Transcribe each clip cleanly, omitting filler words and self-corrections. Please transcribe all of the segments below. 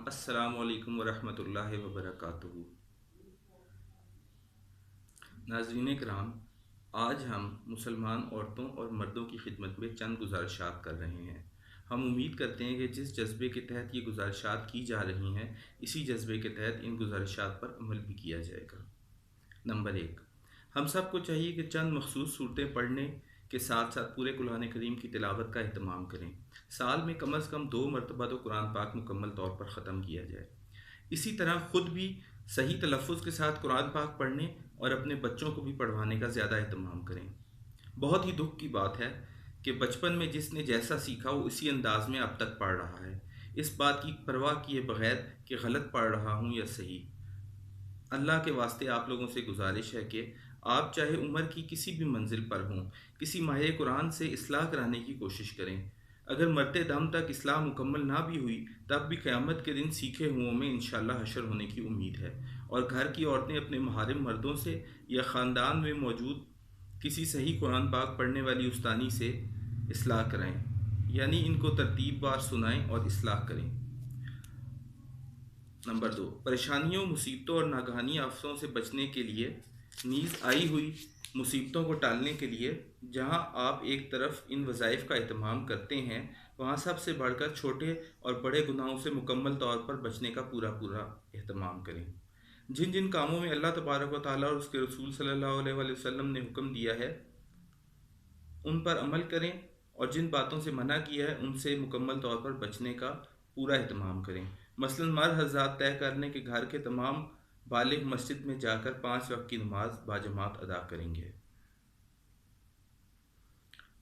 अस्सलामु अलैकुम वरहमतुल्लाहि वबरकातुहू। नाज़रीन कराम, आज हम मुसलमान औरतों और मर्दों की खिदमत में चंद गुजारिशात कर रहे हैं। हम उम्मीद करते हैं कि जिस जज्बे के तहत ये गुजारिशात की जा रही हैं, इसी जज्बे के तहत इन गुजारिशात पर अमल भी किया जाएगा। नंबर 1, हम सब को चाहिए कि चंद मखसूस सूरतें पढ़ने के साथ साथ पूरे कुरान करीम की तिलावत का अहतमाम करें। साल में कम अज़ कम 2 मरतबा तो कुरान पाक मुकम्मल तौर पर ख़त्म किया जाए। इसी तरह ख़ुद भी सही तलफ़्फ़ुज़ के साथ कुरान पाक पढ़ने और अपने बच्चों को भी पढ़वाने का ज़्यादा अहतमाम करें। बहुत ही दुख की बात है कि बचपन में जिसने जैसा सीखा वो इसी अंदाज में अब तक पढ़ रहा है, इस बात की परवाह किए बगैर कि गलत पढ़ रहा हूँ या सही। अल्लाह के वास्ते आप लोगों से गुजारिश है कि आप चाहे उम्र की किसी भी मंजिल पर हों, किसी माहिर कुरान से इस्लाह कराने की कोशिश करें। अगर मरते दम तक इस्लाह मुकम्मल ना भी हुई तब भी क़यामत के दिन सीखे हुओं में इंशाअल्लाह हशर होने की उम्मीद है। और घर की औरतें अपने महारिम मर्दों से या ख़ानदान में मौजूद किसी सही कुरान पाक पढ़ने वाली उस्तानी से इस्लाह कराएँ, यानी इनको तरतीब वार सुनाएँ और इस्लाह करें। नंबर 2, परेशानियों, मुसीबतों और नागहानी आफतों से बचने के लिए, नीज़ आई हुई मुसीबतों को टालने के लिए जहां आप एक तरफ इन वज़ाइफ का एहतमाम करते हैं, वहां सबसे बढ़कर छोटे और बड़े गुनाहों से मुकम्मल तौर पर बचने का पूरा एहतमाम करें। जिन जिन कामों में अल्लाह तबारक व तआला और उसके रसूल सल्लल्लाहु अलैहि वसल्लम ने हुक्म दिया है उन पर अमल करें, और जिन बातों से मना किया है उनसे मुकम्मल तौर पर बचने का पूरा एहतमाम करें। मसलन मर्द हज़रात तय कर लें कि घर के तमाम बालिग मस्जिद में जाकर 5 वक्त की नमाज बाजमात अदा करेंगे।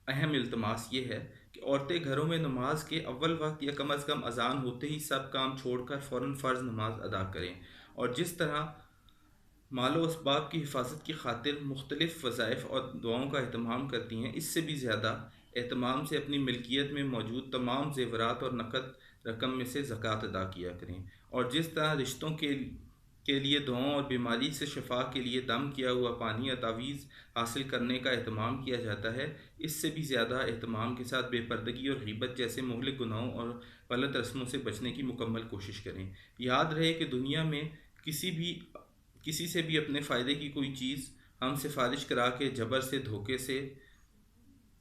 अहम इल्तमास ये है कि औरतें घरों में नमाज के अव्वल वक्त या कम अज़ कम अजान होते ही सब काम छोड़कर फ़ौरन फ़र्ज़ नमाज अदा करें, और जिस तरह मालो असबाब की हिफाजत की खातिर मुख्तलिफ़ वज़ाइफ और दुआओं का एहतमाम करती हैं, इससे भी ज़्यादा एहतमाम से अपनी मिल्कियत में मौजूद तमाम ज़ेवरात और नकद रकम में से ज़कात अदा किया करें। और जिस तरह रिश्तों के लिए दुआओं और बीमारी से शफा के लिए दम किया हुआ पानी या तावीज़ हासिल करने का एहतमाम किया जाता है, इससे भी ज़्यादा एहतमाम के साथ बेपर्दगी और ग़ीबत जैसे मुहलिक गुनाहों और गलत रस्मों से बचने की मुकम्मल कोशिश करें। याद रहे कि दुनिया में किसी से भी अपने फ़ायदे की कोई चीज़ हम सिफारिश करा के जबर से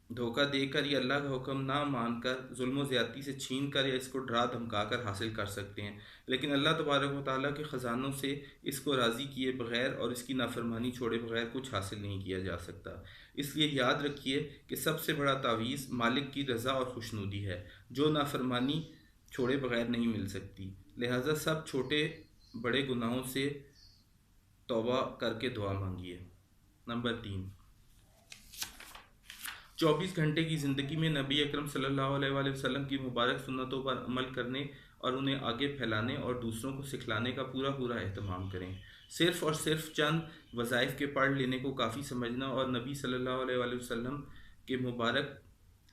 धोखा देकर या अल्लाह का हुक्म ना मानकर जुल्म व ज़्यादती से छीन कर या इसको डरा धमका कर हासिल कर सकते हैं, लेकिन अल्लाह तबारक व तआला के ख़जानों से इसको राज़ी किए बग़ैर और इसकी नाफरमानी छोड़े बग़ैर कुछ हासिल नहीं किया जा सकता। इसलिए याद रखिए कि सबसे बड़ा तावीज़ मालिक की रज़ा और खुशनुदी है, जो नाफरमानी छोड़े बग़ैर नहीं मिल सकती। लिहाजा सब छोटे बड़े गुनाहों से तौबा करके दुआ मांगिए। नंबर 3, 24 घंटे की ज़िंदगी में नबी अकरम सल्लल्लाहु अलैहि वसल्लम की मुबारक सुन्नतों पर अमल करने और उन्हें आगे फैलाने और दूसरों को सिखलाने का पूरा एहतमाम करें। सिर्फ़ और सिर्फ चंद वज़ाइफ के पढ़ लेने को काफ़ी समझना और नबी सल्लल्लाहु अलैहि वसल्लम के मुबारक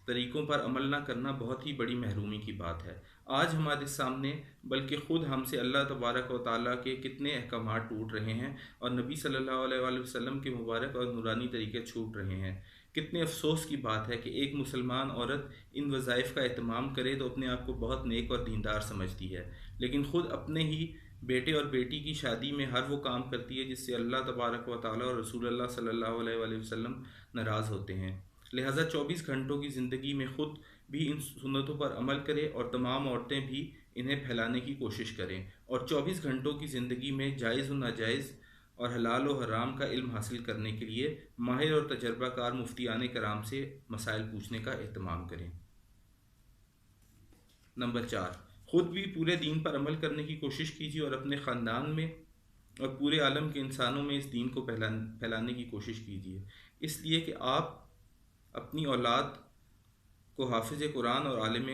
तरीक़ों पर अमल ना करना बहुत ही बड़ी महरूमी की बात है। आज हमारे सामने बल्कि ख़ुद हमसे अल्लाह तबारक व तआला के कितने अहकामात टूट रहे हैं और नबी सल्लल्लाहु अलैहि वसल्लम के मुबारक और नूरानी तरीक़े छूट रहे हैं। कितने अफसोस की बात है कि एक मुसलमान औरत इन वज़ाइफ का एहतमाम करे तो अपने आप को बहुत नेक और दीनदार समझती है, लेकिन ख़ुद अपने ही बेटे और बेटी की शादी में हर वो काम करती है जिससे अल्लाह तबारक व तआला और रसूलुल्लाह सल्लल्लाहु अलैहि वसल्लम नाराज़ होते हैं। लिहाजा 24 घंटों की ज़िंदगी में ख़ुद भी इन सुन्नतों पर अमल करें और तमाम औरतें भी इन्हें फैलाने की कोशिश करें, और 24 घंटों की ज़िंदगी में जायज़ व नाजायज़ और हलाल व हराम का इल्म हासिल करने के लिए माहिर और तजर्बाकार मुफ्तियान कराम से मसाइल पूछने का एहतमाम करें। नंबर 4, ख़ुद भी पूरे दीन पर अमल करने की कोशिश कीजिए और अपने ख़ानदान में और पूरे आलम के इंसानों में इस दीन को फैलाने की कोशिश कीजिए, इसलिए कि आप अपनी औलाद को हाफिज़ कुरान और आलिम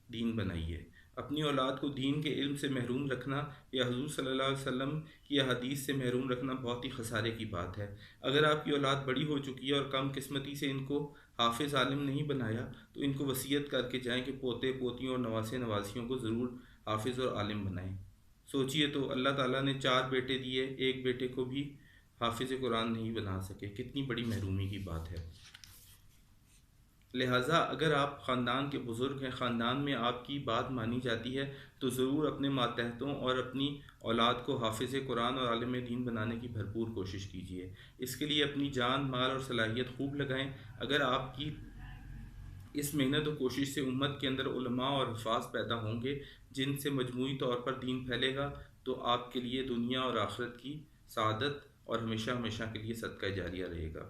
दीन बनाइए। अपनी औलाद को दीन के इल्म से महरूम रखना या हुज़ूर सल्लल्लाहु अलैहि वसल्लम की हदीस से महरूम रखना बहुत ही खसारे की बात है। अगर आपकी औलाद बड़ी हो चुकी है और कम किस्मती से इनको हाफिज़ आलिम नहीं बनाया तो इनको वसीयत करके जाएं कि पोते पोतियों और नवासे नवासियों को ज़रूर हाफिज़ और आलिम बनाएं। सोचिए तो, अल्लाह ताला ने 4 बेटे दिए, एक बेटे को भी हाफिज़ कुरान नहीं बना सके, कितनी बड़ी महरूमी की बात है। لہٰذا اگر آپ خاندان کے بزرگ ہیں، خاندان میں آپ کی بات مانی جاتی ہے، تو ضرور اپنے ماتحتوں اور اپنی اولاد کو حافظ قرآن اور عالم دین بنانے کی بھرپور کوشش کیجیے۔ اس کے لیے اپنی جان، مال اور صلاحیت خوب لگائیں۔ اگر آپ کی اس محنت و کوشش سے امت کے اندر علماء اور حفاظ پیدا ہوں گے جن سے مجموعی طور پر دین پھیلے گا، تو آپ کے لیے دنیا اور آخرت کی سعادت اور ہمیشہ ہمیشہ کے لیے صدقہ جاریہ رہے گا۔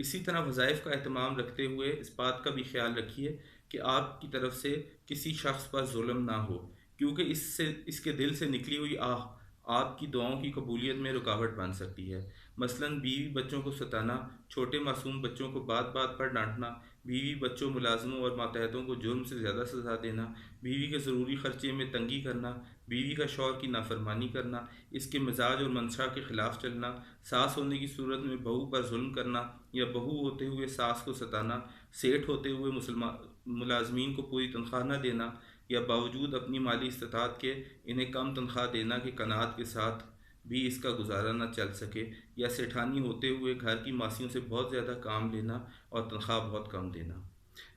اسی طرح وظائف کا اہتمام رکھتے ہوئے اس بات کا بھی خیال رکھیے کہ آپ کی طرف سے کسی شخص پر ظلم نہ ہو، کیونکہ اس کے دل سے نکلی ہوئی آہ آپ کی دعاؤں کی قبولیت میں رکاوٹ بن سکتی ہے۔ مثلاً بیوی بچوں کو ستانا، چھوٹے معصوم بچوں کو بات بات پر ڈانٹنا، بیوی بچوں، ملازموں اور ماتحتوں کو جرم سے زیادہ سزا دینا، بیوی کے ضروری خرچے میں تنگی کرنا، بیوی کا شوہر کی نافرمانی کرنا، اس کے مزاج اور منشا کے خلاف چلنا، ساس ہونے کی صورت میں بہو پر ظلم کرنا یا بہو ہوتے ہوئے ساس کو ستانا، سیٹھ ہوتے ہوئے ملازمین کو پوری تنخواہ نہ دینا، یا باوجود اپنی مالی استطاعت کے انہیں کم تنخواہ دینا کہ قناعت کے ساتھ بھی اس کا گزارا نہ چل سکے، یا سیٹھانی ہوتے ہوئے گھر کی ماسیوں سے بہت زیادہ کام لینا اور تنخواہ بہت کم دینا۔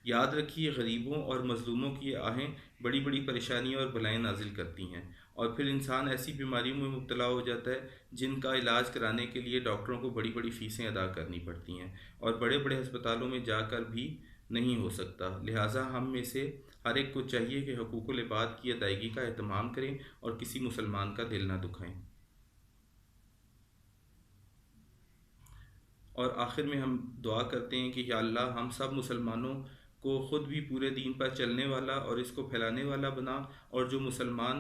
یاد رکھیے، غریبوں اور مظلوموں کی آہیں بڑی بڑی پریشانیاں اور بلائیں نازل کرتی ہیں، اور پھر انسان ایسی بیماریوں میں مبتلا ہو جاتا ہے جن کا علاج کرانے کے لیے ڈاکٹروں کو بڑی بڑی فیسیں ادا کرنی پڑتی ہیں، اور بڑے بڑے ہسپتالوں میں جا کر بھی نہیں ہو سکتا۔ لہٰذا ہم میں سے ہر ایک کو چاہیے کہ حقوق العباد کی ادائیگی کا اہتمام کریں اور کسی مسلمان کا دل نہ دکھائیں۔ اور آخر میں ہم دعا کرتے ہیں کہ یا اللہ ہم سب مسلمانوں کو خود بھی پورے دین پر چلنے والا اور اس کو پھیلانے والا بنا، اور جو مسلمان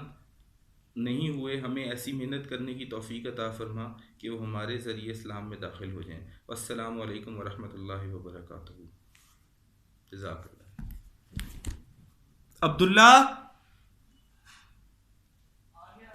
نہیں ہوئے ہمیں ایسی محنت کرنے کی توفیق عطا فرما کہ وہ ہمارے ذریعے اسلام میں داخل ہو جائیں۔ والسلام علیکم ورحمۃ اللہ وبرکاتہ۔ جزاک اللہ۔ عبداللہ